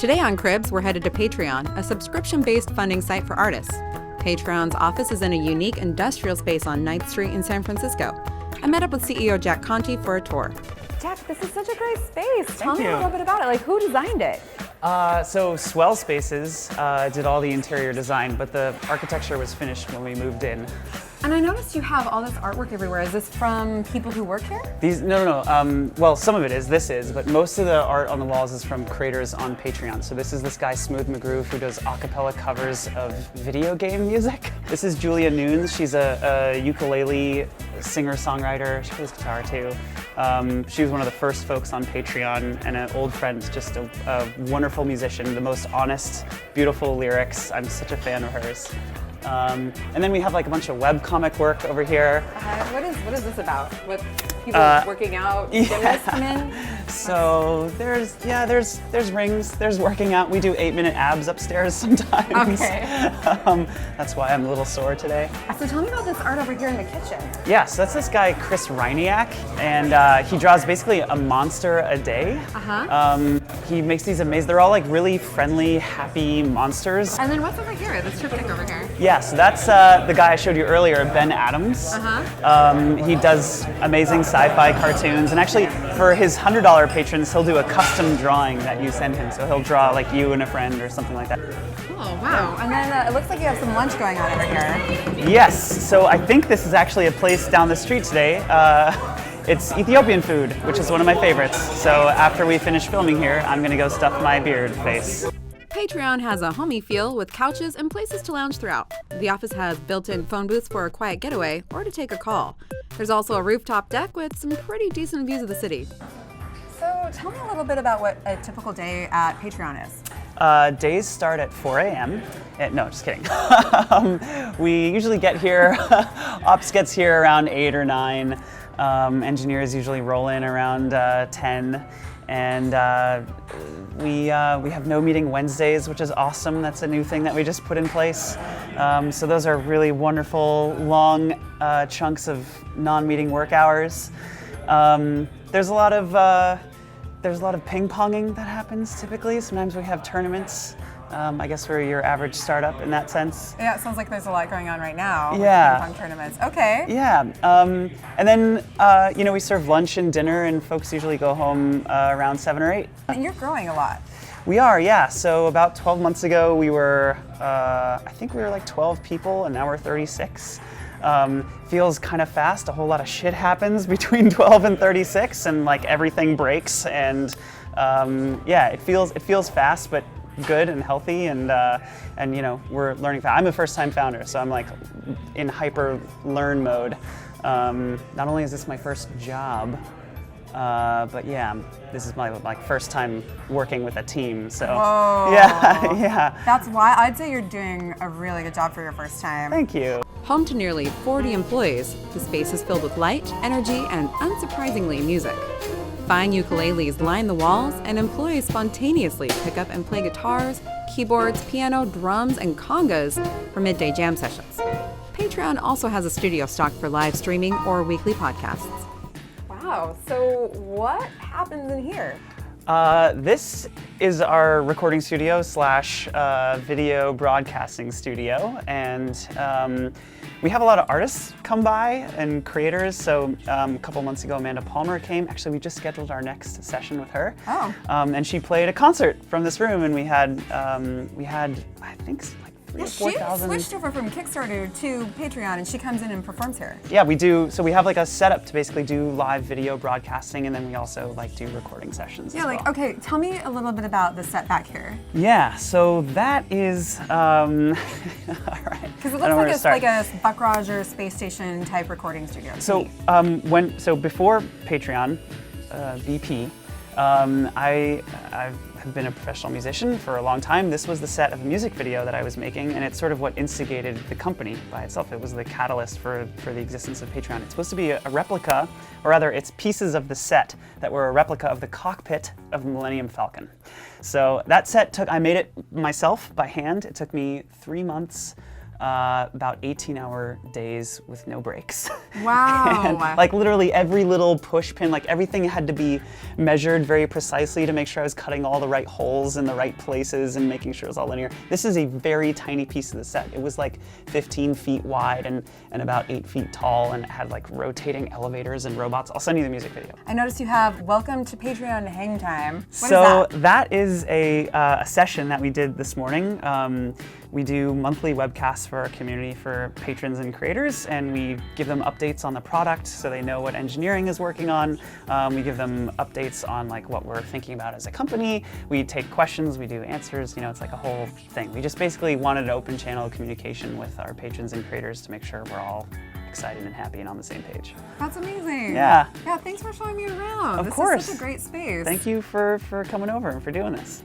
Today on Cribs, we're headed to Patreon, a subscription-based funding site for artists. Patreon's office is in a unique industrial space on 9th Street in San Francisco. I met up with CEO Jack Conte for a tour. Jack, this is such a great space. Tell me you. a little bit about it. Like, who designed it? So Swell Spaces did all the interior design, but the architecture was finished when we moved in. And I noticed you have all this artwork everywhere. Is this from people who work here? No. Well, some of it is, but most of the art on the walls is from creators on Patreon. So this is this guy, Smooth McGroove, who does a cappella covers of video game music. This is Julia Nunes. She's a ukulele singer-songwriter. She plays guitar too. She was one of the first folks on Patreon and an old friend, just a wonderful musician, the most honest, beautiful lyrics. I'm such a fan of hers. And then we have like a bunch of webcomic work over here. What is this about? What people working out? Gymnasts come in? So there's rings, there's working out. We do 8-minute abs upstairs sometimes. Okay. That's why I'm a little sore today. So tell me about this art over here in the kitchen. Yeah, so that's this guy, Chris Reiniak, and he draws basically a monster a day. He makes these amazing, they're all like really friendly, happy monsters. And then what's over here? This triptych over here? Yeah, so that's the guy I showed you earlier, Ben Adams. He does amazing sci-fi cartoons, and actually for his $100 patrons, he'll do a custom drawing that you send him. So he'll draw like you and a friend or something like that. Oh, wow. And then it looks like you have some lunch going on over here. Yes, so I think this is actually a place down the street today. It's Ethiopian food, which is one of my favorites. So after we finish filming here, I'm gonna go stuff my beard face. Patreon has a homey feel with couches and places to lounge throughout. The office has built-in phone booths for a quiet getaway or to take a call. There's also a rooftop deck with some pretty decent views of the city. So tell me a little bit about what a typical day at Patreon is. Days start at 4 a.m. No, just kidding. We usually get here, ops gets here around 8 or 9. Engineers usually roll in around 10. And we have no meeting Wednesdays, which is awesome. That's a new thing that we just put in place. So those are really wonderful, long chunks of non-meeting work hours. There's a lot of ping-ponging that happens typically. Sometimes we have tournaments. I guess we're your average startup in that sense. Yeah, it sounds like there's a lot going on right now. Yeah. With ping pong tournaments. Okay. Yeah. And then, we serve lunch and dinner, and folks usually go home around 7 or 8. You're growing a lot. We are, yeah. So about 12 months ago, we were, I think we were like 12 people, and now we're 36. Feels kind of fast. A whole lot of shit happens between 12 and 36, and like everything breaks. And it feels fast, but good and healthy, and we're learning. I'm a first-time founder, so I'm like in hyper learn mode. Not only is this my first job, but yeah, this is my first time working with a team. So Whoa. yeah. That's why I'd say you're doing a really good job for your first time. Thank you. Home to nearly 40 employees, the space is filled with light, energy, and unsurprisingly, music. Fine ukuleles line the walls, and employees spontaneously pick up and play guitars, keyboards, piano, drums, and congas for midday jam sessions. Patreon also has a studio stocked for live streaming or weekly podcasts. Wow, so what happens in here? This is our recording studio / video broadcasting studio, and we have a lot of artists come by and creators. So a couple months ago, Amanda Palmer came. Actually, we just scheduled our next session with her. Oh. And she played a concert from this room, and we had I think like 3,000 or 4,000. She switched over from Kickstarter to Patreon, and she comes in and performs here. Yeah, we do. So we have like a setup to basically do live video broadcasting, and then we also like do recording sessions. Yeah, as well. okay, tell me a little bit about the set back here. Yeah, so that is, all right. Because it looks like it's like a Buck Roger space station type recording studio. So before Patreon, BP, I've been a professional musician for a long time. This was the set of a music video that I was making, and it's sort of what instigated the company by itself. It was the catalyst for the existence of Patreon. It's supposed to be a replica, or rather it's pieces of the set that were a replica of the cockpit of the Millennium Falcon. So that set I made it myself by hand. It took me 3 months. about 18-hour days with no breaks. Wow. And, like literally every little push pin, like everything had to be measured very precisely to make sure I was cutting all the right holes in the right places and making sure it was all linear. This is a very tiny piece of the set. It was like 15 feet wide and about 8 feet tall, and it had like rotating elevators and robots. I'll send you the music video. I noticed you have Welcome to Patreon Hang Time. What So is that? that is a session that we did this morning. We do monthly webcasts for our community for patrons and creators, and we give them updates on the product so they know what engineering is working on. We give them updates on like what we're thinking about as a company. We take questions, we do answers, you know, it's like a whole thing. We just basically wanted an open channel of communication with our patrons and creators to make sure we're all excited and happy and on the same page. That's amazing. Yeah. Yeah, thanks for showing me around. Of This course. is such a great space. Thank you for coming over and for doing this.